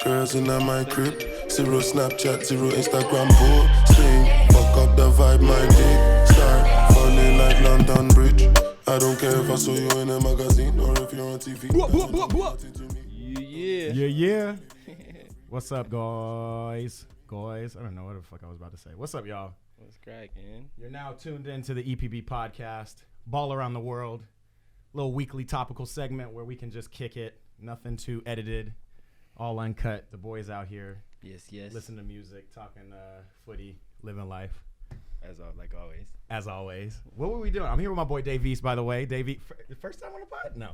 Girls in my crib, zero Snapchat, zero Instagram posting. Fuck up the vibe, my dick start falling like London Bridge. I don't care if I saw you in a magazine or if you're on TV. Yeah. What's up, guys? I don't know what the fuck I was about to say. What's up, y'all? What's cracking? You're now tuned into the EPB podcast, Ball Around the World, little weekly topical segment where we can just kick it, nothing too edited, all uncut. The boys out here, Yes. listen to music, talking footy, living life. Like always. As always. What were we doing? I'm here with my boy Dave East, by the way. Dave East, first time on the pod? No.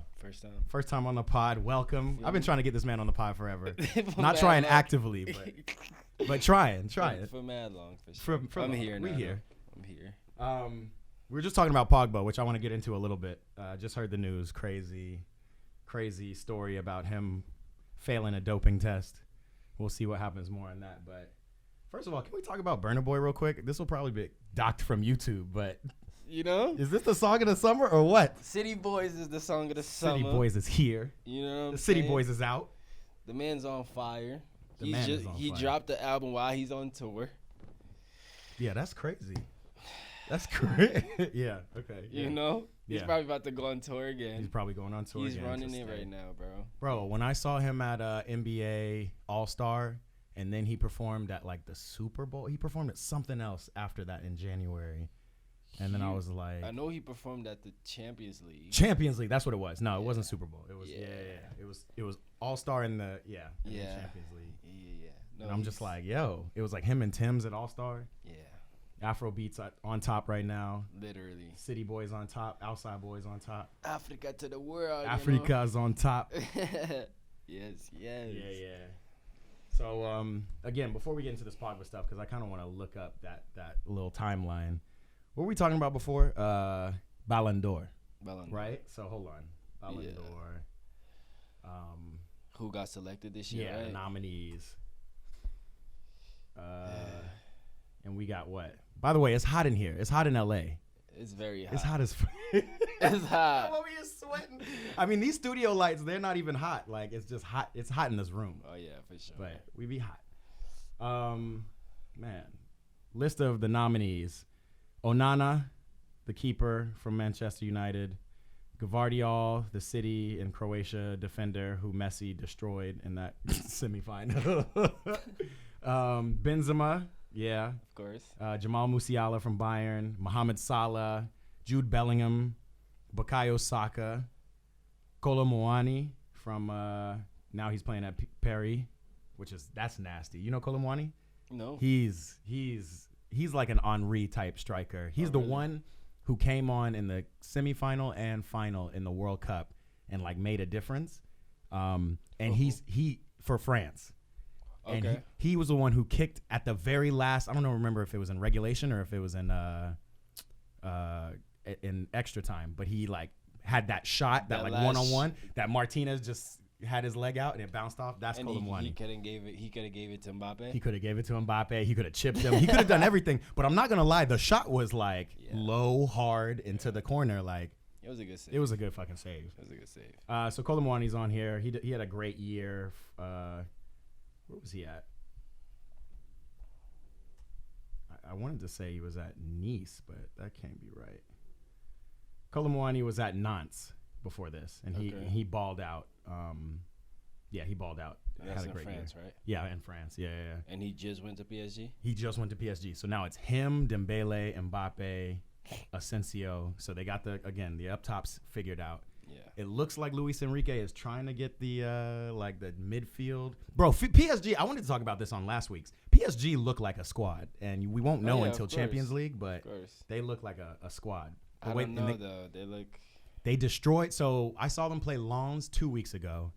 First time on the pod. Welcome. I've been trying to get this man on the pod forever. Not trying actively, but trying. For mad long, for sure. I'm here now. I'm here. We were just talking about Pogba, which I want to get into a little bit. Just heard the news. Crazy story about him failing a doping test. We'll see what happens more on that. But first of all, can we talk about Burna Boy real quick? This will probably be docked from YouTube, but is this the song of the summer or what? City Boys is the song of the summer. City Boys is here. You know what I'm The City saying? Boys is out. The man's on fire. He Dropped the album while he's on tour. Yeah, that's crazy. That's crazy. Yeah, okay. Yeah. You know? He's Yeah. probably about to go on tour again. He's probably going on tour He's again. running it right now, bro. Bro, when I saw him at NBA All-Star and then he performed at like the Super Bowl, he performed at something else after that in January. And then I was like, I know he performed at the Champions League. Champions League, that's what it was. No, it wasn't Super Bowl. It was It was All-Star in the the Champions League. Yeah. No, and I'm just like, yo, it was like him and Tim's at All-Star. Yeah. Afro Beats on top right now. Literally. City Boys on top. Outside Boys on top. Africa to the world. Africa's on top. Yes. Yeah. So, again, before we get into this Pogba stuff, because I kind of want to look up that little timeline. What were we talking about before? Ballon d'Or. Right? So, hold on. Ballon d'Or. Who got selected this year, Yeah, right? the nominees. And we got what? By the way, it's hot in here. It's hot in LA. It's very hot. It's hot as It's hot. I'm over here sweating. I mean, these studio lights, they're not even hot. Like, it's just hot. It's hot in this room. Oh, yeah, for sure. But we be hot. Man. List of the nominees. Onana, the keeper from Manchester United. Gvardiol, the City in Croatia defender who Messi destroyed in that semifinal. Benzema. Yeah. Of course. Jamal Musiala from Bayern, Mohamed Salah, Jude Bellingham, Bukayo Saka, Kolo Muani from now he's playing at Paris, that's nasty. You know Kolo Muani? No. He's like an Henry type striker. He's the one who came on in the semifinal and final in the World Cup and like made a difference. And he for France. And Okay. he was the one who kicked at the very last. I don't remember if it was in regulation or if it was in extra time. But he like had that shot, that like one-on-one, that Martinez just had his leg out and it bounced off. That's Kolo Muani. He could have gave it to Mbappe. He could have gave it to Mbappe. He could have chipped him. He could have done everything. But I'm not gonna lie, the shot was like low, hard into the corner. Like it was a good save. It was a good fucking save. So Kolo Muani's on here. He had a great year. Where was he at? I wanted to say he was at Nice, but that can't be right. Kolo Muani was at Nantes before this, and he balled out. He balled out. That's in France, right? Yeah, in France. Yeah. And he just went to PSG? He just went to PSG. So now it's him, Dembele, Mbappe, Asensio. So they got the up tops figured out. Yeah. It looks like Luis Enrique is trying to get the midfield. Bro, PSG, I wanted to talk about this on last week's. PSG look like a squad, and we won't know until Champions League, but they look like a squad. I don't know, though. They look... They destroyed... So I saw them play Lens 2 weeks ago.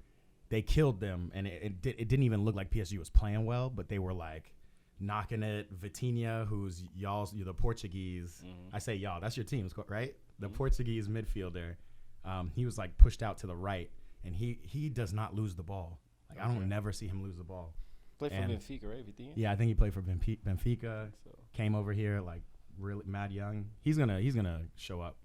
They killed them, and it didn't even look like PSG was playing well, but they were like knocking it. Vitinha, who's you're the Portuguese. Mm-hmm. I say y'all, that's your team, right? The Portuguese midfielder. He was like pushed out to the right, and he does not lose the ball. Like I don't never see him lose the ball. Played for Benfica, right? Vitinha? Yeah, I think he played for Benfica. So. Came over here like really mad young. He's gonna show up.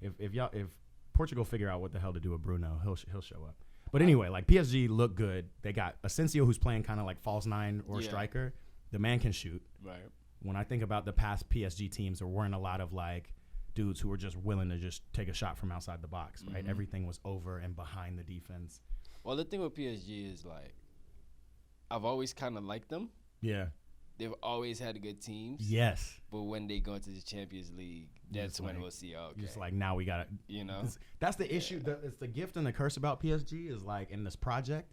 If Portugal figure out what the hell to do with Bruno, he'll show up. But anyway, like PSG look good. They got Asensio, who's playing kind of like false nine or striker. The man can shoot. Right. When I think about the past PSG teams, there weren't a lot of like dudes who were just willing to just take a shot from outside the box, right? Everything was over and behind the defense. Well, the thing with PSG is like, I've always kind of liked them. Yeah. They've always had good teams. Yes. But when they go into the Champions League, that's when we'll see, okay. Just like, now we got to, you know. That's the issue. It's the gift and the curse about PSG is like in this project,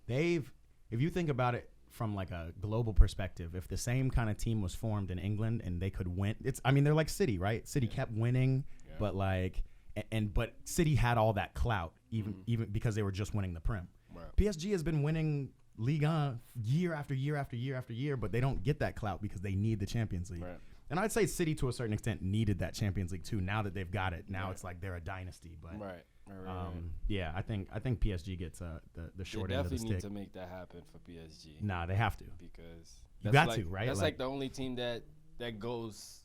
if you think about it from like a global perspective, if the same kind of team was formed in England and they could win, they're like City, right? City kept winning, but like, but City had all that clout even because they were just winning the Prem. Right. PSG has been winning Ligue 1 year after year after year after year, but they don't get that clout because they need the Champions League. Right. And I'd say City to a certain extent needed that Champions League too. Now that they've got it, now it's like they're a dynasty. But yeah, I think PSG gets the short end of the stick. They definitely need to make that happen for PSG. Nah, they have to because you got to, right? That's like the only team that goes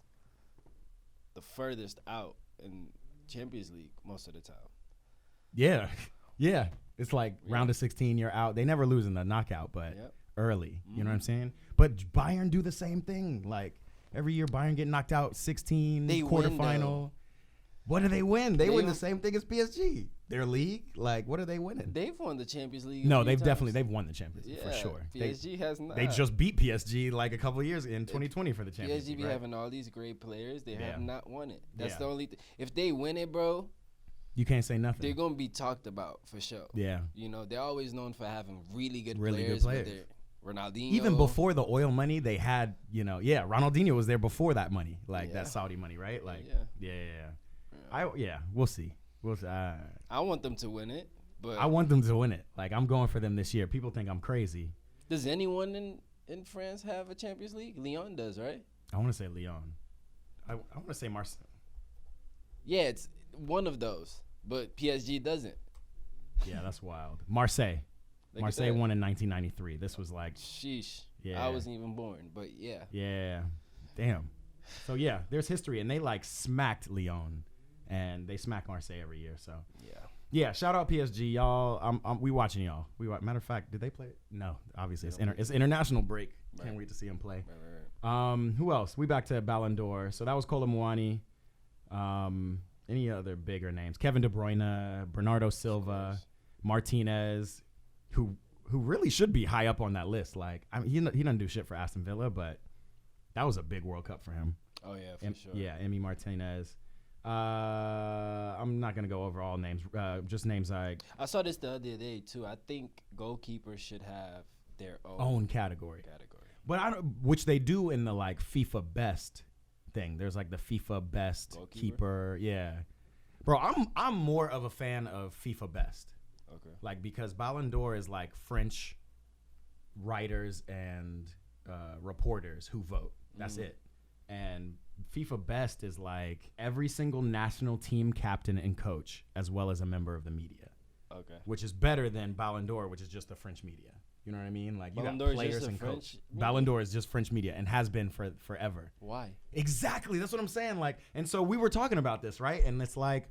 the furthest out in Champions League most of the time. Yeah, yeah. It's like round of 16, you're out. They never lose in the knockout, but early. You know what I'm saying? But Bayern do the same thing. Like every year, Bayern get knocked out 16, quarterfinal. What do they win? They win the same thing as PSG. Their league, like what are they winning? They've won the Champions League. No, they've won the Champions League for sure. PSG has not. They just beat PSG like a couple of years in 2020 for the Champions League. PSG be having all these great players. They have not won it. That's the only thing. If they win it, bro, you can't say nothing. They're gonna be talked about for sure. Yeah, you know they're always known for having really good players. Ronaldinho. Even before the oil money, they had Ronaldinho was there before that money, like that Saudi money, right? Like we'll see. I want them to win it, but I want them to win it. Like I'm going for them this year. People think I'm crazy. Does anyone in France have a Champions League? Lyon does, right? I want to say Lyon. I want to say Marseille. Yeah, it's one of those, but PSG doesn't. Yeah, that's wild. Marseille won in 1993. This was like sheesh. Yeah, I wasn't even born, but yeah. Yeah, damn. So yeah, there's history, and they like smacked Lyon, and they smack Marseille every year. So yeah. Shout out PSG, y'all. We watching y'all. Matter of fact, did they play? No, obviously it's international break. Right. Can't wait to see them play. Right. Who else? We back to Ballon d'Or. So that was Kolo Muani. Any other bigger names? Kevin De Bruyne, Bernardo Silva, Martinez, who really should be high up on that list. Like he doesn't do shit for Aston Villa, but that was a big World Cup for him. Oh yeah, for sure. Yeah, Emi Martinez. I'm not gonna go over all names. Just names like I saw this the other day too. I think goalkeepers should have their own category. But which they do in the like FIFA best thing. There's like the FIFA best keeper. Yeah, bro. I'm more of a fan of FIFA best. Okay. Like because Ballon d'Or is like French writers and reporters who vote. That's it. And FIFA best is like every single national team captain and coach, as well as a member of the media. Okay. Which is better than Ballon d'Or, which is just the French media. You know what I mean? Like you got players and coach. Ballon d'Or is just French media and has been for forever. Why? Exactly. That's what I'm saying. Like, and so we were talking about this, right? And it's like,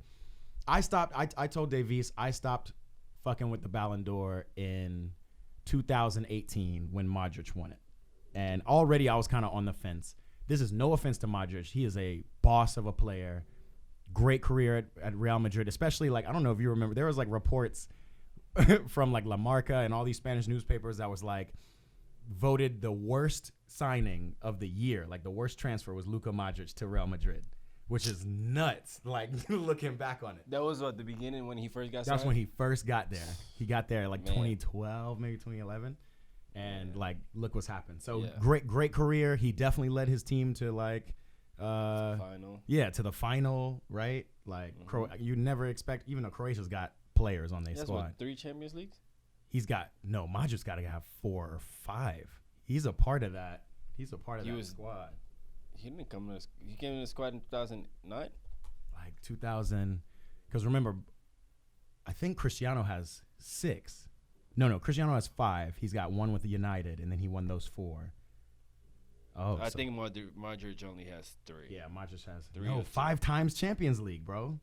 I told Davies I stopped fucking with the Ballon d'Or in 2018 when Modric won it. And already I was kind of on the fence. This is no offense to Modric. He is a boss of a player. Great career at Real Madrid, especially like, I don't know if you remember, there was like reports from like La Marca and all these Spanish newspapers that was like voted the worst signing of the year. Like the worst transfer was Luka Modric to Real Madrid, which is nuts. Like looking back on it. That was what, the beginning when he first got signed? That's when he first got there. He got there like 2012, maybe 2011. And like, look what's happened. So great career. He definitely led his team to like, final. Yeah, to the final, right? Like you never expect, even though Croatia's got players on their squad. What, 3 Champions Leagues? Modric's got to have 4 or 5. He's a part of that. He's a part of that squad. He didn't come to. He came in the squad in 2009. Like 2000, because remember, I think Cristiano has 6. No, Cristiano has 5. He's got 1 with the United, and then he won those 4. Oh, I think Modric only has 3. Yeah, Modric has 3. 5 times Champions League, bro.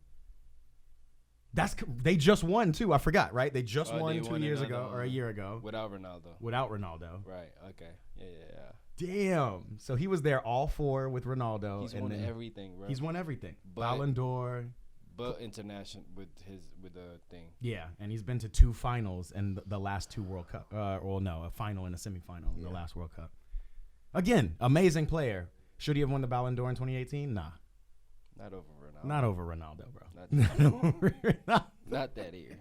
They just won too. I forgot, right? They just won they 2 won years another ago or a one. year ago Without Ronaldo. without Ronaldo. Right. Okay. Yeah. Damn. So he was there all 4 with Ronaldo. He's and won then everything, bro. He's won everything. But- Ballon d'Or. But international with the thing. Yeah, and he's been to 2 finals and the last 2 World Cup. A final and a semifinal in the last World Cup. Again, amazing player. Should he have won the Ballon d'Or in 2018? Nah. Not over Ronaldo. Not over Ronaldo, bro. Not that year.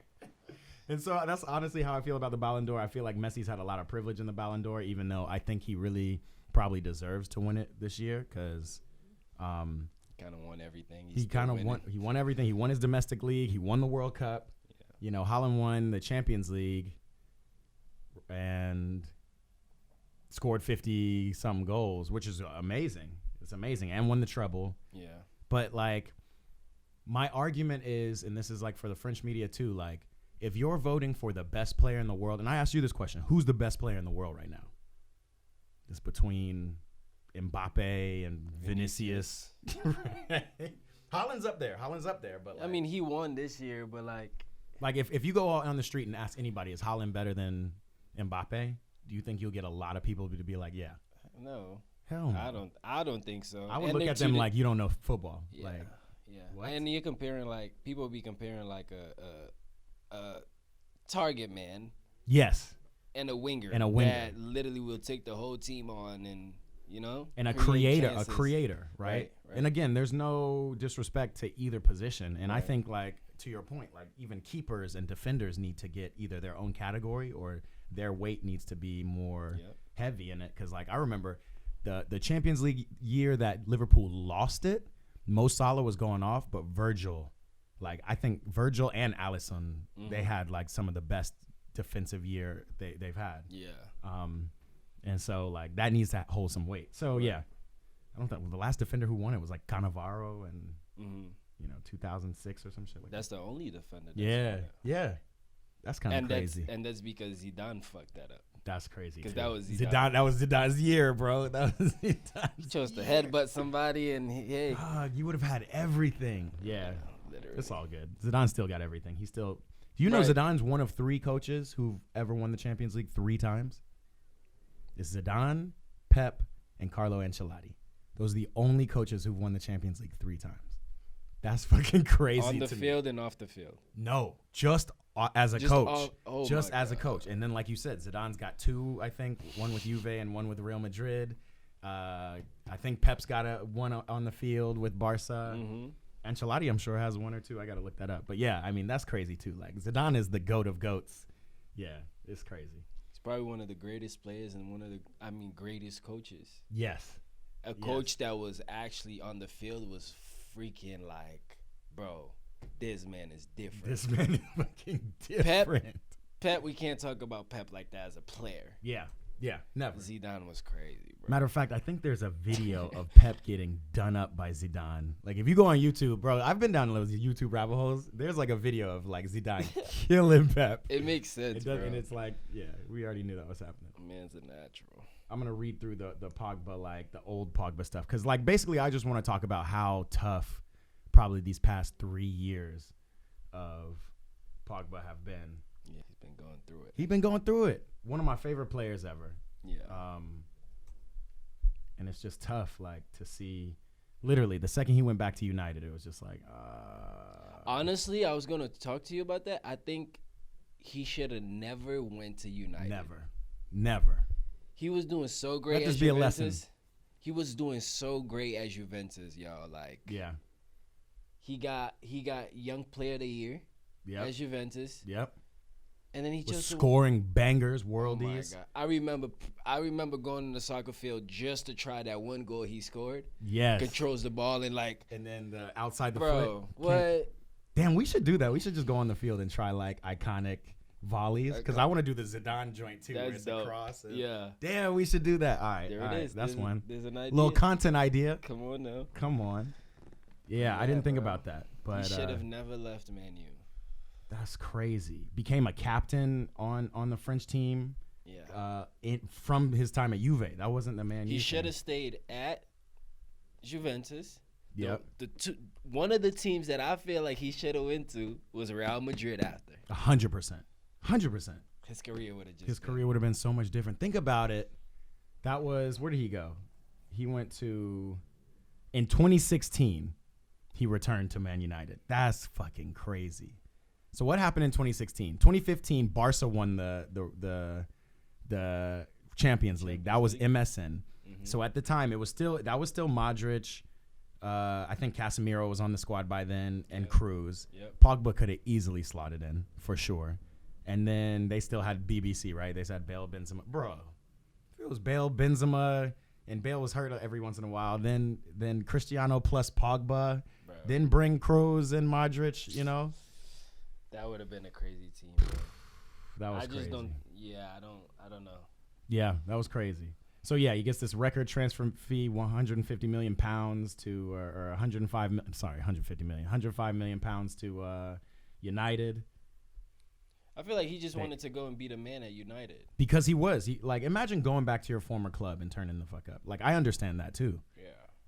And so that's honestly how I feel about the Ballon d'Or. I feel like Messi's had a lot of privilege in the Ballon d'Or, even though I think he really probably deserves to win it this year because Kind of won everything. he kind of won. He won everything. He won his domestic league. He won the World Cup. Yeah. You know, Holland won the Champions League and scored 50-something goals, which is amazing. It's amazing. And won the treble. Yeah. But, like, my argument is, and this is, like, for the French media, too, like, if you're voting for the best player in the world, and I asked you this question, who's the best player in the world right now? It's between Mbappe and Vinicius. Holland's up there. But, like, I mean, he won this year, but like if you go out on the street and ask anybody, is Holland better than Mbappe? Do you think you'll get a lot of people to be like, yeah? no. Hell no. I don't think so. I would And look they're at them two like you don't know football. Yeah. Like, Yeah. What? And you're comparing like people be comparing like a target man yes. and a winger that literally will take the whole team on and And a create creator, chances. right? Right. And again, there's no disrespect to either position. And I Right. think, like, to your point, like, even keepers and defenders need to get either their own category or their weight needs to be more Yep. heavy in it. Because, like, I remember the Champions League year that Liverpool lost it, Mo Salah was going off, but Virgil, like, I think Virgil and Alisson, they had, like, some of the best defensive year they've had. Yeah. And so, like, that needs to hold some weight. So, yeah. I don't think the last defender who won it was, like, Cannavaro in, 2006 or some shit like That's the only defender. that. Yeah. Yeah. That's kind of crazy. That's because Zidane fucked that up. That's crazy. 'Cause too. that was Zidane. That was Zidane's year, bro. That was Zidane's He chose to headbutt somebody and hey. You would have had everything. Yeah. Literally. It's all good. Zidane still got everything. He still. Do you know Right. Zidane's one of 3 coaches who've ever won the Champions League 3 times? It's Zidane, Pep, and Carlo Ancelotti. Those are the only coaches who've won the Champions League 3 times. That's fucking crazy. On the to field and off the field. Me. No, just as a Just coach. oh just my as a God. coach. And then, like you said, Zidane's got 2, I think, one with Juve and one with Real Madrid. I think Pep's got one on the field with Barca. Mm-hmm. Ancelotti, I'm sure, has 1 or 2. I got to look that up. But, yeah, I mean, that's crazy, too. Like, Zidane is the GOAT of GOATs. Yeah, it's crazy. He's probably one of the greatest players and greatest coaches. Yes. A coach that was actually on the field was freaking like, bro, this man is different. This man is fucking different. Pep, we can't talk about Pep like that as a player. Yeah, never. Zidane was crazy, bro. Matter of fact, I think there's a video of Pep getting done up by Zidane. Like, if you go on YouTube, bro, I've been down those YouTube rabbit holes. There's, like, a video of, like, Zidane killing Pep. It makes sense, bro. And it's like, yeah, we already knew that was happening. Man's a natural. I'm going to read through the Pogba, like, the old Pogba stuff. Because, like, basically, I just want to talk about how tough probably these past 3 years of Pogba have been. Yeah, he's been going through it. He's been going through it. One of my favorite players ever. Yeah. And it's just tough, like, to see. Literally, the second he went back to United, it was just like, Honestly, I was going to talk to you about that. I think he should have never went to United. Never. He was doing so great Let at this be a Juventus. lesson. He was doing so great at Juventus, y'all. Like, Yeah. he got young player of the year at Juventus. Yep. And then he Was just scoring bangers, Oh my worldies. God. I remember going to the soccer field just to try that one goal he scored. Yes. Controls the ball and like, And then the outside the bro, foot. what? Damn, we should do that. We should just go on the field and try, like, iconic volleys. Because I want to do the Zidane joint, too, where That's it's dope. across. And Yeah. Damn, we should do that. All right. There all it right, is. That's one. There's an idea. Little content idea. Come on now. Come on. Yeah, I didn't think bro. about that. But He should have never left Man U. that's crazy. Became a captain on the French team Yeah. from his time at Juve. That wasn't the man. He should have stayed at Juventus. Yep. One of the teams that I feel like he should have went to was Real Madrid after. 100%. 100%. His career would have just His career would have been so much different. Think about it. That was, where did he go? He went to, in 2016, he returned to Man United. That's fucking crazy. So what happened in 2016? 2015, Barca won the Champions League. That was MSN. Mm-hmm. So at the time, that was still Modric. I think Casemiro was on the squad by then, and Cruz. Yep. Pogba could have easily slotted in for sure. And then they still had BBC, right? They said Bale, Benzema. Bro, if it was Bale, Benzema, and Bale was hurt every once in a while, then Cristiano plus Pogba, then bring Cruz and Modric, you know? That would have been a crazy team. Bro. That was crazy. I don't know. Yeah, that was crazy. So yeah, he gets this record transfer fee, 150 million pounds to, or 105 million pounds to United. I feel like he just wanted to go and be the man at United. Because he like, imagine going back to your former club and turning the fuck up. Like, I understand that too. Yeah.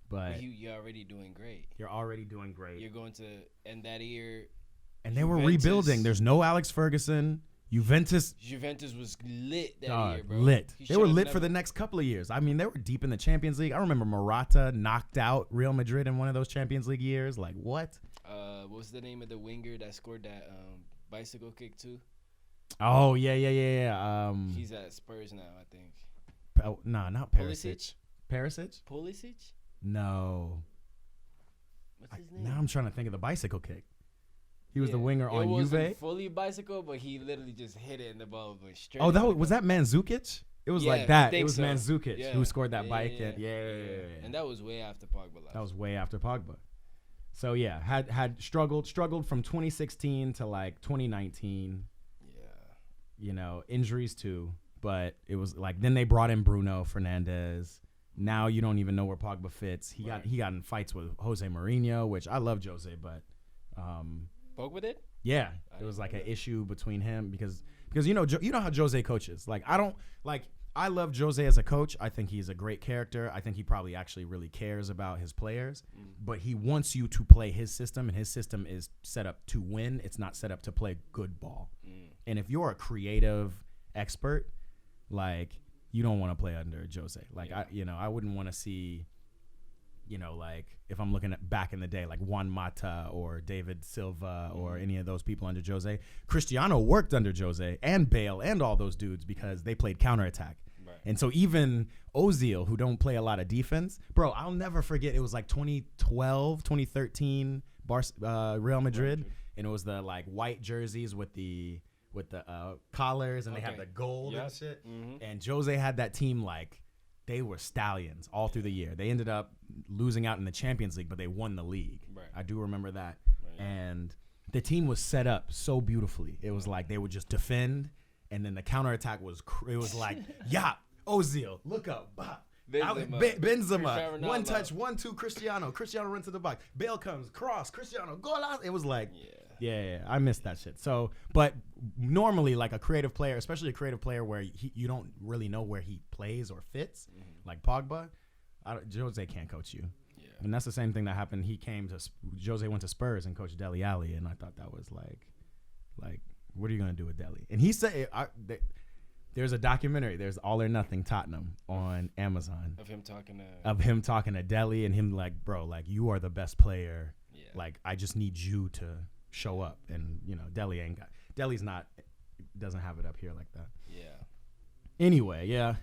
But you're already doing great. You're already doing great. You're going to end that year. And they were rebuilding. There's no Alex Ferguson. Juventus was lit that year, bro. Lit. They were lit for the next couple of years. I mean, they were deep in the Champions League. I remember Morata knocked out Real Madrid in one of those Champions League years. Like, what? What was the name of the winger that scored that bicycle kick too? Oh, yeah. He's at Spurs now, I think. No, not Perisic. Perisic? Pulisic? No. What's his name? Now I'm trying to think of the bicycle kick. He was the winger on Juve. It wasn't fully bicycle, but he literally just hit it and the ball went straight. Oh, was that Mandzukic? It was like that. It was so. Mandzukic who scored that bike. Yeah. And that was way after Pogba left. That was way after Pogba. So yeah, had struggled from 2016 to like 2019. Yeah. You know, injuries too, but it was like then they brought in Bruno Fernandes. Now you don't even know where Pogba fits. He got in fights with Jose Mourinho, which I love Jose, but Pogba did? Yeah, it was like an issue between him because you know how Jose coaches. Like I love Jose as a coach. I think he's a great character. I think he probably actually really cares about his players, but he wants you to play his system, and his system is set up to win. It's not set up to play good ball. And if you're a creative expert, like you don't want to play under Jose. Like I wouldn't want to see, like if I'm looking at back in the day, like Juan Mata or David Silva or any of those people under Jose. Cristiano worked under Jose and Bale and all those dudes because they played counterattack. Right. And so even Ozil, who don't play a lot of defense, bro, I'll never forget. It was like 2012, 2013 Real Madrid, and it was the like white jerseys with the collars, and they had the gold and shit. Mm-hmm. And Jose had that team like they were stallions all through the year. They ended up losing out in the Champions League, but they won the league. Right. I do remember that. Right. And the team was set up so beautifully. It was like they would just defend, and then the counterattack was it was like, Ozil, look up, Benzema, one touch, 1-2, Cristiano runs to the box. Bale comes, cross, Cristiano, goal out. It was like, yeah, I missed that shit. So, but normally, like a creative player, especially a creative player where you don't really know where he plays or fits, like Pogba, Jose can't coach you. Yeah. And that's the same thing that happened. Jose went to Spurs and coached Dele Alli, and I thought that was like, what are you going to do with Dele? And he said, there's a documentary, there's All or Nothing Tottenham on Amazon. Of him talking to Dele and him like, bro, like you are the best player. Yeah. Like I just need you to show up. And Dele's doesn't have it up here like that. Yeah. Anyway, yeah.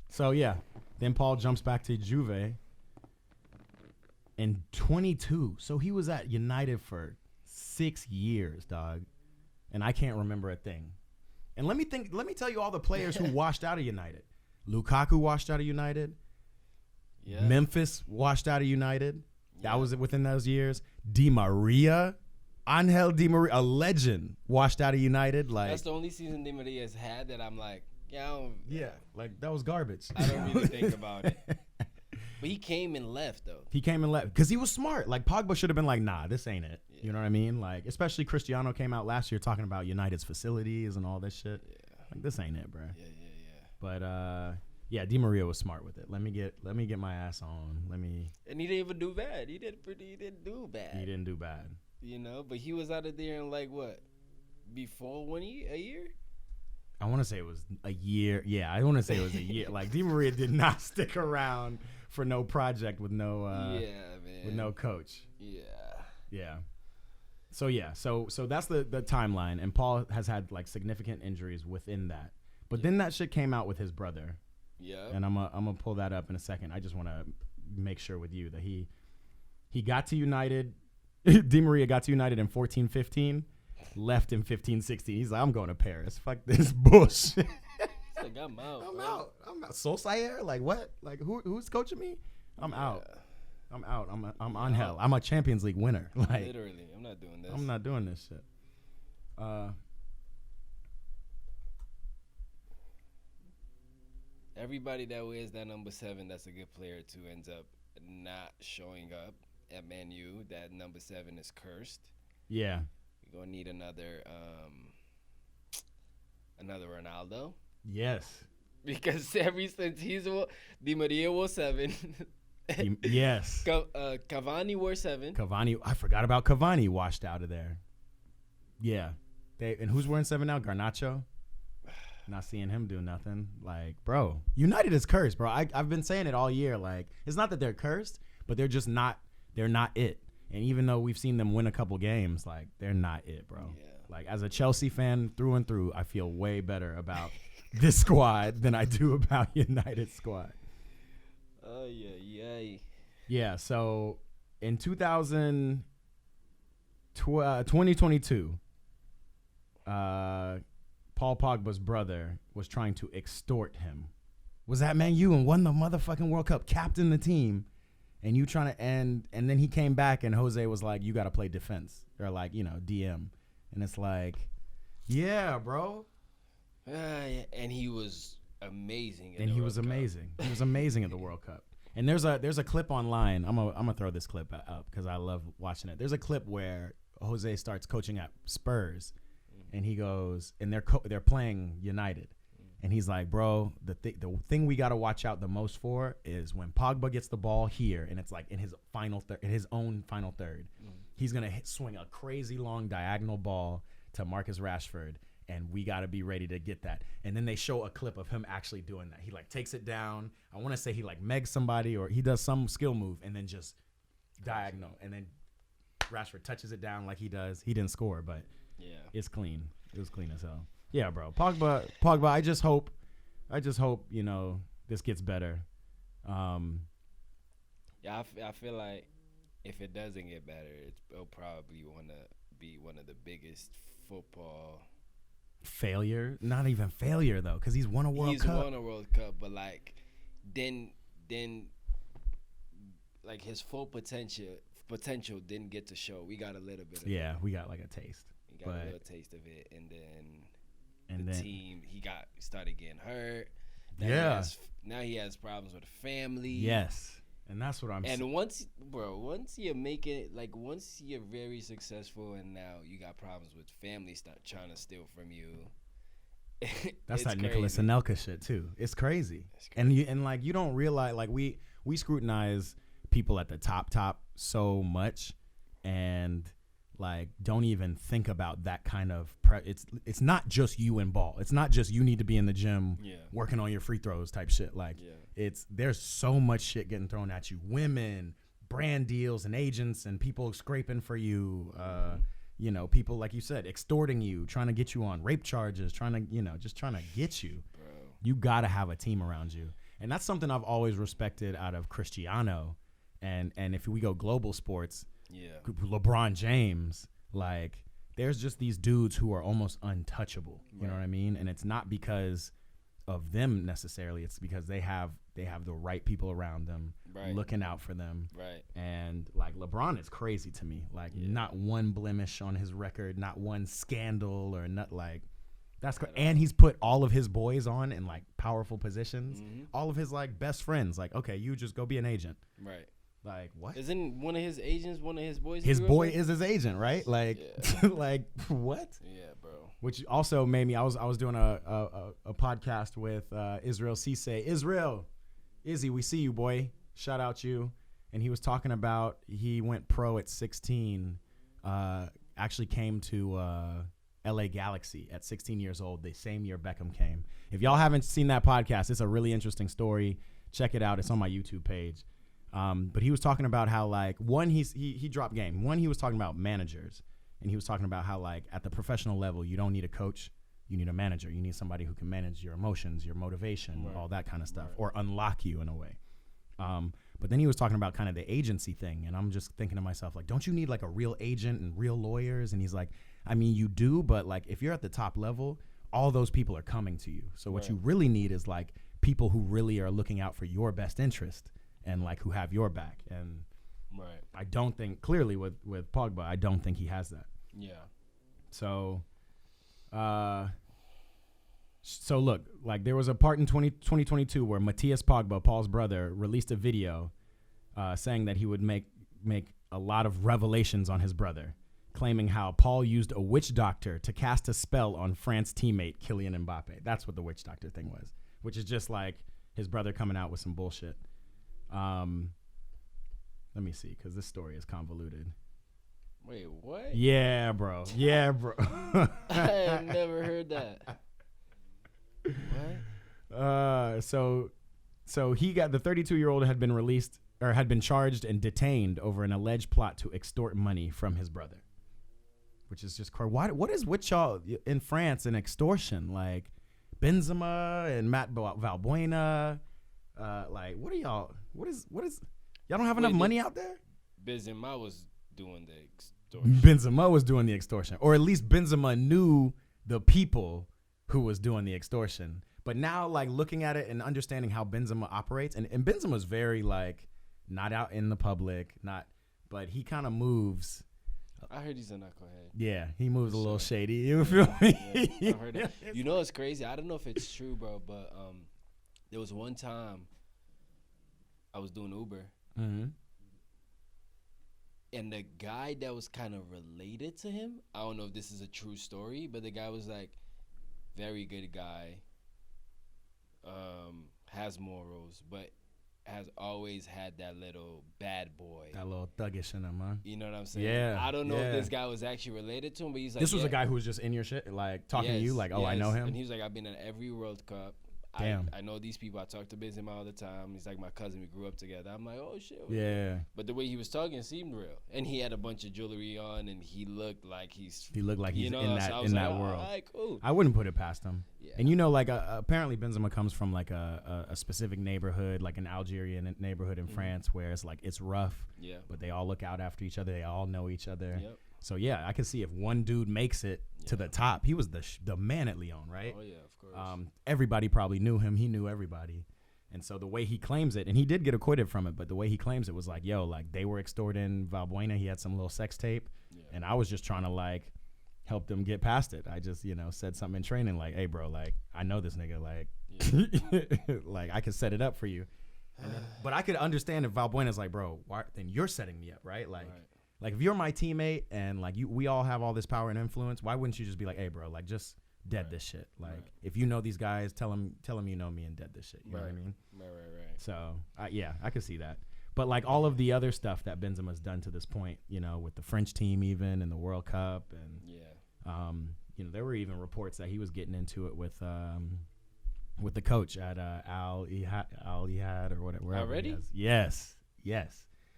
So yeah, then Paul jumps back to Juve in 22. So he was at United for 6 years, dog. And I can't remember a thing. And let me tell you all the players who washed out of United. Lukaku washed out of United. Yeah. Memphis washed out of United. Yeah. That was within those years. Angel Di Maria, a legend, washed out of United. Like that's the only season Di Maria's had that I'm like, like that was garbage. I don't really think about it. But he came and left though. He came and left because he was smart. Like Pogba should have been like, nah, this ain't it. Yeah. You know what I mean? Like especially Cristiano came out last year talking about United's facilities and all this shit. Yeah. Like this ain't it, bro. Yeah. But Yeah, Di Maria was smart with it. Let me get my ass on. And he didn't even do bad. He didn't do bad. He didn't do bad. You know, but he was out of there in like what? Before a year? I want to say it was a year. Yeah, I want to say it was a year. Like Di Maria did not stick around for no project with no with no coach. Yeah. So that's the timeline, and Paul has had like significant injuries within that. But then that shit came out with his brother. Yeah. And I'm gonna pull that up in a second. I just want to make sure with you that he got to United. Di Maria got to United in 14-15, left in 15-16. He's like, I'm going to Paris. Fuck this bullshit. He's like, I'm out. I'm out. Solskjaer? Like what? Like who's coaching me? I'm out. I'm out. I'm on hell. I'm a Champions League winner. Like literally, I'm not doing this. I'm not doing this shit. Everybody that wears that number 7, that's a good player too, ends up not showing up at Man U. That number 7 is cursed. Yeah. We're gonna need another Ronaldo. Yes. Because ever since Di Maria wore 7. Yes. Cavani wore 7. Cavani. I forgot about Cavani washed out of there. Yeah. And who's wearing 7 now? Garnacho. Not seeing him do nothing. Like, bro, United is cursed, bro. I've been saying it all year. Like, it's not that they're cursed, but they're just not. They're not it. And even though we've seen them win a couple games, like, they're not it, bro. Yeah. Like, as a Chelsea fan through and through, I feel way better about this squad than I do about United squad. Oh, yeah. Yeah, so in 2022, Paul Pogba's brother was trying to extort him. Was that Man U and won the motherfucking World Cup, captained the team, and you trying to end, and then he came back and Jose was like, you got to play defense, or like, DM. And it's like, yeah, bro. And he was amazing. He was amazing. He was amazing at the World Cup. And there's a clip online. I'm gonna throw this clip up because I love watching it. There's a clip where Jose starts coaching at Spurs. And he goes, and they're playing United, and he's like, bro, the thing we got to watch out the most for is when Pogba gets the ball here, and it's like in his own final third, he's gonna swing a crazy long diagonal ball to Marcus Rashford, and we got to be ready to get that. And then they show a clip of him actually doing that. He like takes it down. I want to say he like megs somebody or he does some skill move, and then just diagonal, and then Rashford touches it down like he does. He didn't score, but. Yeah, it's clean. It was clean as hell. Yeah, bro. Pogba. I just hope, this gets better. Yeah, I feel like if it doesn't get better, it'll probably want to be one of the biggest football failure. Not even failure though, because he's won a World Cup. He's won a World Cup, but like then like his full potential didn't get to show. We got a little bit of it. We got like a taste. He got a little taste of it, and then the team, he started getting hurt. Now he has problems with family. Yes, and that's what I'm saying. And once you're making it, like once you're very successful, and now you got problems with family start trying to steal from you. That's that Nicholas Anelka shit too. It's crazy. And you don't realize, like we scrutinize people at the top so much, and like don't even think about that kind of it's not just you and ball. It's not just you need to be in the gym working on your free throws type shit. Like there's so much shit getting thrown at you. Women, brand deals and agents and people scraping for you. People like you said extorting you, trying to get you on rape charges, trying to get you. Bro. You gotta have a team around you. And that's something I've always respected out of Cristiano. And if we go global sports, LeBron James, like there's just these dudes who are almost untouchable. You know what I mean? And it's not because of them necessarily. It's because they have the right people around them, looking out for them. Right. And like LeBron is crazy to me. Like not one blemish on his record, not one scandal or not like. That's and he's put all of his boys on in like powerful positions. Mm-hmm. All of his like best friends, like, okay, you just go be an agent. Right. Like what? Isn't one of his agents one of his boys? His boy is his agent, right? Like, like what? Yeah, bro. Which also made me. I was doing a podcast with Israel Cisse. Israel, Izzy, we see you, boy. Shout out you. And he was talking about he went pro at 16. Actually came to LA Galaxy at 16 years old. The same year Beckham came. If y'all haven't seen that podcast, it's a really interesting story. Check it out. It's on my YouTube page. But he was talking about how like he dropped game. One, he was talking about managers. And he was talking about how, like, at the professional level, you don't need a coach. You need a manager. You need somebody who can manage your emotions, your motivation, all that kind of stuff, or unlock you in a way. But then he was talking about kind of the agency thing. And I'm just thinking to myself, like, don't you need, like, a real agent and real lawyers? And he's like, I mean, you do. But, like, if you're at the top level, all those people are coming to you. So what you really need is, like, people who really are looking out for your best interest and, like, who have your back. And I don't think, clearly with Pogba, I don't think he has that. Yeah. So look, like there was a part in 2022 where Matthias Pogba, Paul's brother, released a video saying that he would make a lot of revelations on his brother, claiming how Paul used a witch doctor to cast a spell on France teammate Kylian Mbappe. That's what the witch doctor thing was, which is just like his brother coming out with some bullshit. Let me see, because this story is convoluted. Wait, what? Yeah, bro. I have never heard that. What? So he got the 32-year-old had been released or had been charged and detained over an alleged plot to extort money from his brother, which is just crazy. What is with y'all in France and extortion? Like Benzema and Matt Valbuena. Like, what are y'all? What is? Y'all don't have enough money out there? Benzema was doing the extortion. Benzema was doing the extortion, or at least Benzema knew the people who was doing the extortion. But now, like, looking at it and understanding how Benzema operates, and Benzema's very, like, not out in the public, but he kind of moves. I heard he's a knucklehead. Yeah, he moves a little shady. You feel me? Yeah, I heard it. You know what's crazy? I don't know if it's true, bro, but there was one time I was doing Uber. Mm-hmm. And the guy that was kind of related to him, I don't know if this is a true story, but the guy was like, very good guy, has morals, but has always had that little bad boy. That little thuggish in him, huh? You know what I'm saying? Yeah. I don't know if this guy was actually related to him, but he's like, this was a guy who was just in your shit, like talking to you, like, oh, I know him. And he was like, I've been at every World Cup. Damn. I know these people. I talk to Benzema all the time. He's like my cousin. We grew up together. I'm like, oh shit. Yeah. But the way he was talking seemed real, and he had a bunch of jewelry on, and he looked like he's in that world. All right, cool. I wouldn't put it past him. Yeah. And you know, like apparently Benzema comes from like a specific neighborhood, like an Algerian neighborhood in France, where it's like it's rough. Yeah. But they all look out after each other. They all know each other. Yep. So yeah, I can see if one dude makes it to the top. He was the man at Lyon, right? Oh yeah, of course. Everybody probably knew him. He knew everybody. And so the way he claims it, and he did get acquitted from it, but the way he claims it was like, yo, like they were extorting Valbuena. He had some little sex tape. Yeah. And I was just trying to like help them get past it. I just, said something in training like, hey, bro, like I know this nigga. Like, like I could set it up for you. But I could understand if Valbuena's like, bro, then you're setting me up, right? Like, like if you're my teammate and like we all have all this power and influence, why wouldn't you just be like, hey, bro, like just dead this shit? Like if you know these guys, tell them you know me and dead this shit. You know what I mean? Right. So I could see that. But like all of the other stuff that Benzema's done to this point, with the French team even and the World Cup and there were even reports that he was getting into it with the coach at Al Ittihad or whatever. Already? Yes.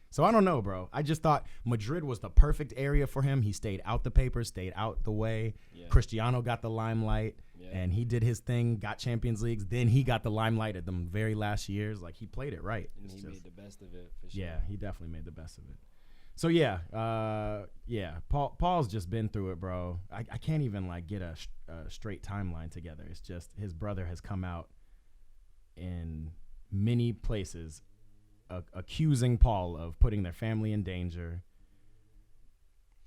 So I don't know, bro. I just thought Madrid was the perfect area for him. He stayed out the papers, stayed out the way. Yeah. Cristiano got the limelight, and he did his thing, got Champions Leagues. Then he got the limelight at the very last years. Like, he played it right. And he made the best of it, for sure. Yeah, he definitely made the best of it. So, Paul's just been through it, bro. I can't even, like, get a straight timeline together. It's just his brother has come out in many places accusing Paul of putting their family in danger.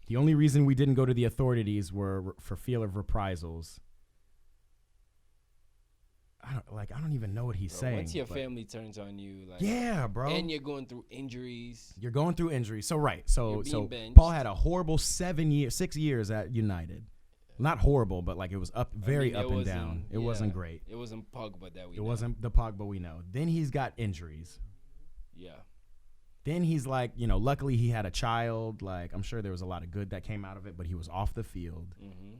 The only reason we didn't go to the authorities were for fear of reprisals. I don't even know what he's saying. Once your family turns on you, like, yeah, bro, and you're going through injuries. So Paul had a horrible 6 years at United, Not horrible, but like it was very up and down. It wasn't great. It wasn't Pogba that we know. It wasn't the Pogba we know. Then he's got injuries. Yeah. Then he's like, luckily he had a child. Like, I'm sure there was a lot of good that came out of it, but he was off the field. Mm-hmm.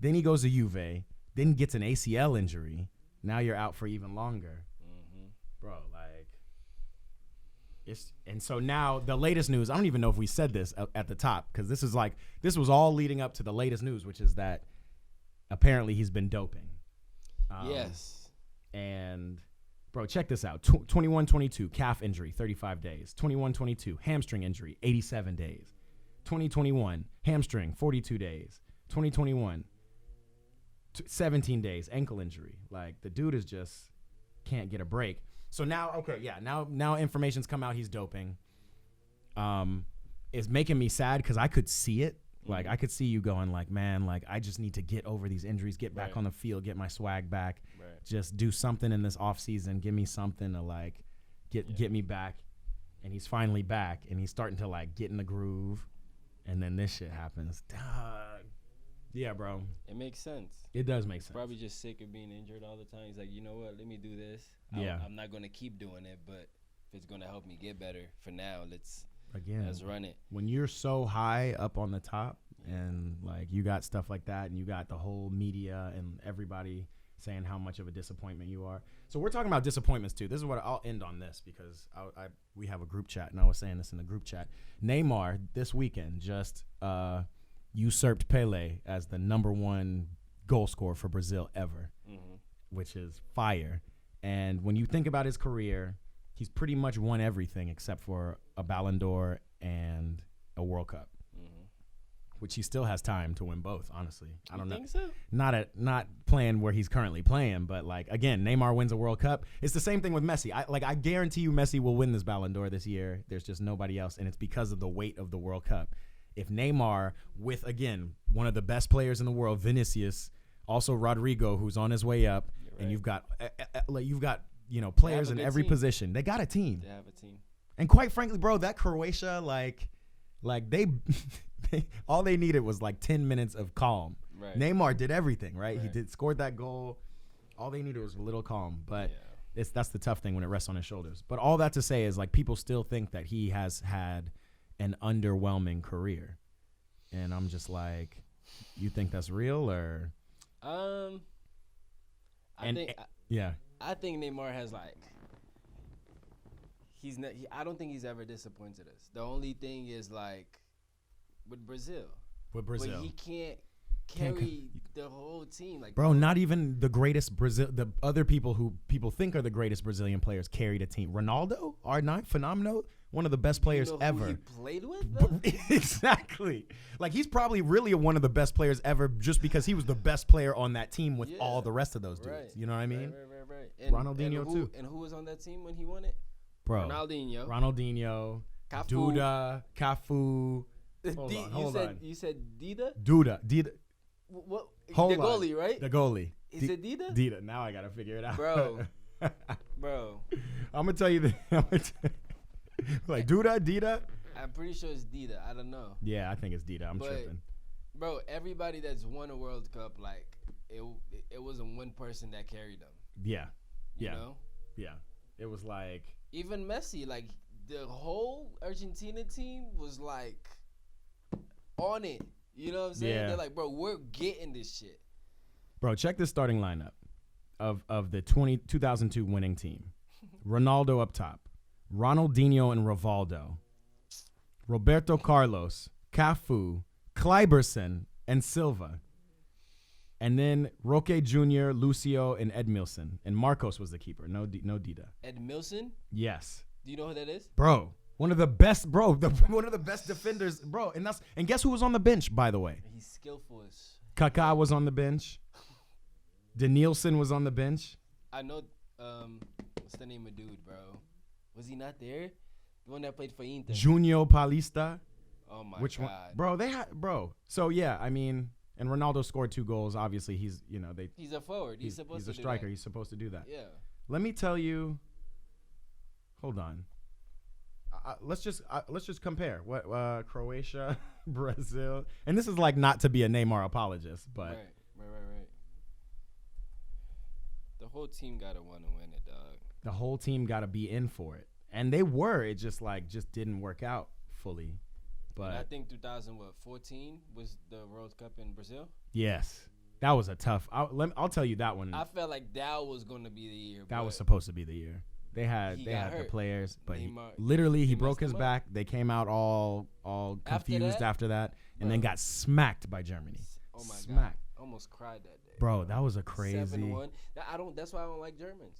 Then he goes to Juve, then gets an ACL injury. Now you're out for even longer. Mm-hmm. Bro, like, and so now the latest news, I don't even know if we said this at the top, because this was all leading up to the latest news, which is that apparently he's been doping. Yes. And, bro, check this out. 21-22, calf injury, 35 days. 21-22, hamstring injury, 87 days. 2021, hamstring, 42 days. 2021, 17 days, ankle injury. Like, the dude is just can't get a break. So now, now information's come out he's doping. It's making me sad because I could see it. Like, I could see you going like, man, like, I just need to get over these injuries, get back on the field, get my swag back, just do something in this offseason, give me something to, like, get me back. And he's finally back, and he's starting to, like, get in the groove. And then this shit happens. Yeah, bro. It makes sense. It does make sense. Probably just sick of being injured all the time. He's like, you know what? Let me do this. I'm not going to keep doing it, but if it's going to help me get better for now, let's run it. When you're so high up on the top and, like, you got stuff like that and you got the whole media and everybody saying how much of a disappointment you are. So we're talking about disappointments, too. This is what I'll end on this because we have a group chat, and I was saying this in the group chat. Neymar this weekend just usurped Pele as the #1 goal scorer for Brazil ever, which is fire. And when you think about his career, he's pretty much won everything except for a Ballon d'Or and a World Cup, which he still has time to win both, honestly. I don't know. Think so? Not playing where he's currently playing, but, like, again, Neymar wins a World Cup. It's the same thing with Messi. I guarantee you Messi will win this Ballon d'Or this year. There's just nobody else, and it's because of the weight of the World Cup. If Neymar, with, again, one of the best players in the world, Vinicius, also Rodrigo, who's on his way up, and you've got players in every position. They got a team. They have a team. And quite frankly, bro, that Croatia, like they all they needed was like 10 minutes of calm. Right. Neymar did everything, right? He scored that goal. All they needed was a little calm, but that's the tough thing when it rests on his shoulders. But all that to say is, like, people still think that he has had an underwhelming career, and I'm just like, you think that's real or? I think Neymar has, like, I don't think he's ever disappointed us. The only thing is, like, with Brazil, but he can't carry the whole team. Like, bro, not even the greatest the other people who people think are the greatest Brazilian players carried a team. Ronaldo, R9, phenomenal. One of the best players ever. Who he played with? Exactly. Like, he's probably really one of the best players ever just because he was the best player on that team with all the rest of those dudes. You know what I mean? Right. And Ronaldinho, too. And who was on that team when he won it? Bro. Ronaldinho. Cafu. Duda. Cafu. Hold on. You said Dida? Duda. What? Hold the goalie, right? The goalie. Is it Dida? Dida. Now I got to figure it out. Bro. I'm going to tell you like, Dida? I'm pretty sure it's Dida. I don't know. Yeah, I think it's Dida. I'm tripping. Bro, everybody that's won a World Cup, like, it wasn't one person that carried them. Yeah. You know? Yeah. It was like... Even Messi, like, the whole Argentina team was, like, on it. You know what I'm saying? Yeah. They're like, bro, we're getting this shit. Bro, check the starting lineup of the 2002 winning team. Ronaldo up top. Ronaldinho and Rivaldo. Roberto Carlos, Cafu, Kleiberson, and Silva. And then Roque Jr., Lucio, and Edmilson. And Marcos was the keeper. No Dida. Edmilson? Yes. Do you know who that is? Bro, one of the best, one of the best defenders, bro. And guess who was on the bench, by the way? He's skillful as... Kaká was on the bench. Danielson was on the bench. I know, what's the name of dude, bro? Was he not there? The one that played for Inter. Junior Paulista. Oh, my Which God. one? Bro. So, yeah, I mean, and Ronaldo scored 2 goals. Obviously, he's a forward. He's a striker. He's supposed to do that. Yeah. Let me tell you. Hold on. let's just compare what Croatia, Brazil, and this is like not to be a Neymar apologist, but right. The whole team gotta want to win it, dog. The whole team gotta be in for it, and they were. It just didn't work out fully. But and I think 2014 was the World Cup in Brazil. Yes, that was a tough. I'll tell you that one. I felt like that was going to be the year. That was supposed to be the year. They had the players, but he broke his back. They came out all confused after that, and then got smacked by Germany. Oh my God! Almost cried that day. Bro, that was a crazy. 7-1. That's why I don't like Germans.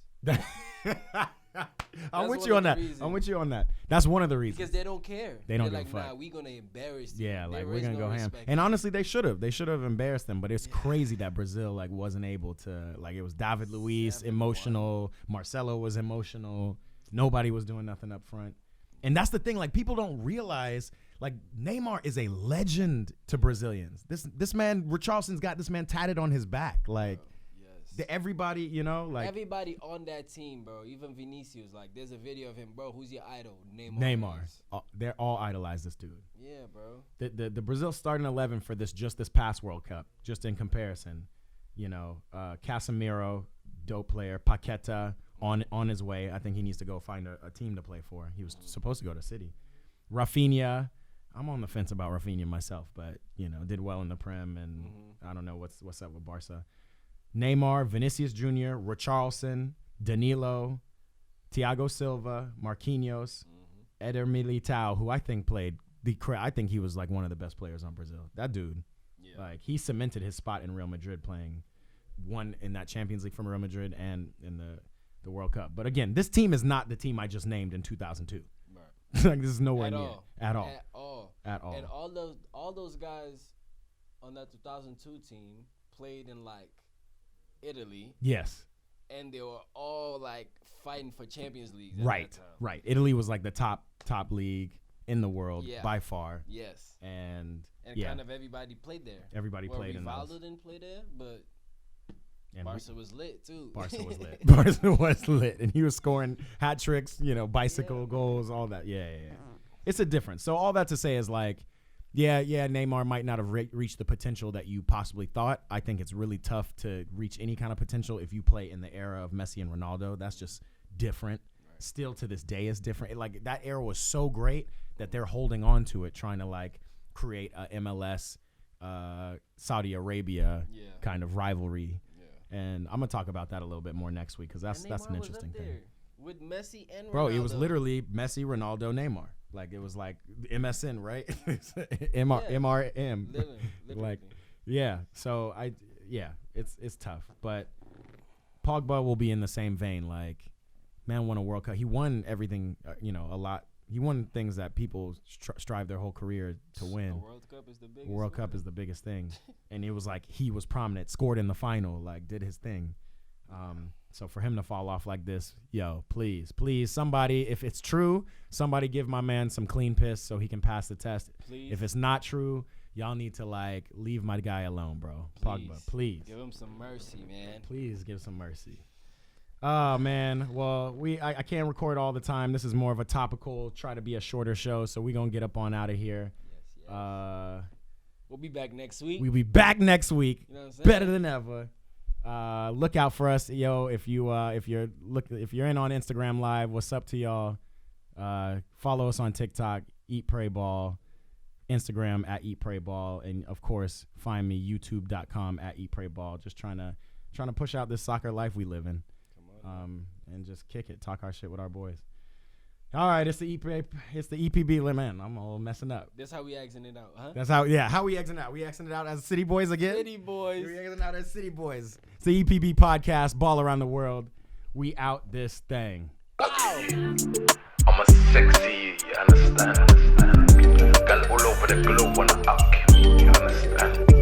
I'm with you on that. That's one of the reasons. Because they don't care. They don't They're give a fuck. Nah, we're gonna embarrass them. Yeah, we're gonna go ham. And honestly, they should have. They should have embarrassed them. But it's crazy that Brazil wasn't able to. It was David Luiz emotional. Marcelo was emotional. Nobody was doing nothing up front. And that's the thing. People don't realize. Neymar is a legend to Brazilians. This man, Richarlison's got this man tatted on his back. Everybody, everybody on that team, bro. Even Vinicius, there's a video of him, bro. Who's your idol? Neymar. They're all idolize this dude. Yeah, bro. The Brazil starting 11 for this past World Cup, just in comparison, Casemiro, dope player, Paqueta on his way. I think he needs to go find a team to play for. He was supposed to go to City. Rafinha, I'm on the fence about Rafinha myself, but did well in the Prem, and I don't know what's up with Barca. Neymar, Vinicius Jr., Richarlison, Danilo, Thiago Silva, Marquinhos, Eder Militao, who I think played I think he was one of the best players on Brazil. That dude, he cemented his spot in Real Madrid, playing one in that Champions League from Real Madrid and in the World Cup. But again, this team is not the team I just named in 2002. Right. This is nowhere near at all. And all those guys on that 2002 team played in Italy. Yes. And they were all fighting for Champions League. Right. Italy was the top league in the world by far. Yes. And kind of everybody played there. Everybody played in those. Rivaldo didn't play there, but Barca was lit too. Barca was lit. And he was scoring hat tricks, bicycle goals, all that. Yeah. It's a difference. So all that to say is Neymar might not have reached the potential that you possibly thought. I think it's really tough to reach any kind of potential if you play in the era of Messi and Ronaldo. That's just different. Right. Still to this day is different. That era was so great that they're holding on to it, trying to create a MLS, Saudi Arabia kind of rivalry. Yeah. And I'm gonna talk about that a little bit more next week because that's an interesting thing. With Messi and Ronaldo. Bro, it was literally Messi, Ronaldo, Neymar. It was MSN, right? MRM. Literally. So it's tough. But Pogba will be in the same vein. Man won a World Cup. He won everything, a lot. He won things that people strive their whole career to win. The World Cup is the biggest. World Cup is the biggest thing. And it was he was prominent, scored in the final, did his thing. So for him to fall off like this, please, somebody, if it's true, somebody give my man some clean piss so he can pass the test. Please. If it's not true, y'all need to leave my guy alone, bro. Pogba, please. Give him some mercy, man. Please give some mercy. Oh, man. Well, I can't record all the time. This is more of a topical, try to be a shorter show, so we're going to get up on out of here. Yes. We'll be back next week. We'll be back next week. You know what I'm saying? Better than ever. Look out for us, if you're in on Instagram Live, what's up to y'all? Follow us on TikTok, Eat Pray Ball, Instagram at Eat Pray Ball, and of course find me youtube.com at Eat Pray Ball. Just trying to push out this soccer life we live in. Come on, and just kick it, talk our shit with our boys. All right, it's the EPB, man. I'm all messing up. That's how we exit it out, huh? That's how we exit out. We exit it out as City Boys again. City Boys. We exit out as City Boys. It's the EPB podcast, Ball Around the World. We out this thing. Wow. I'm a sexy, you understand? Girl all over the globe wanna fuck, you understand?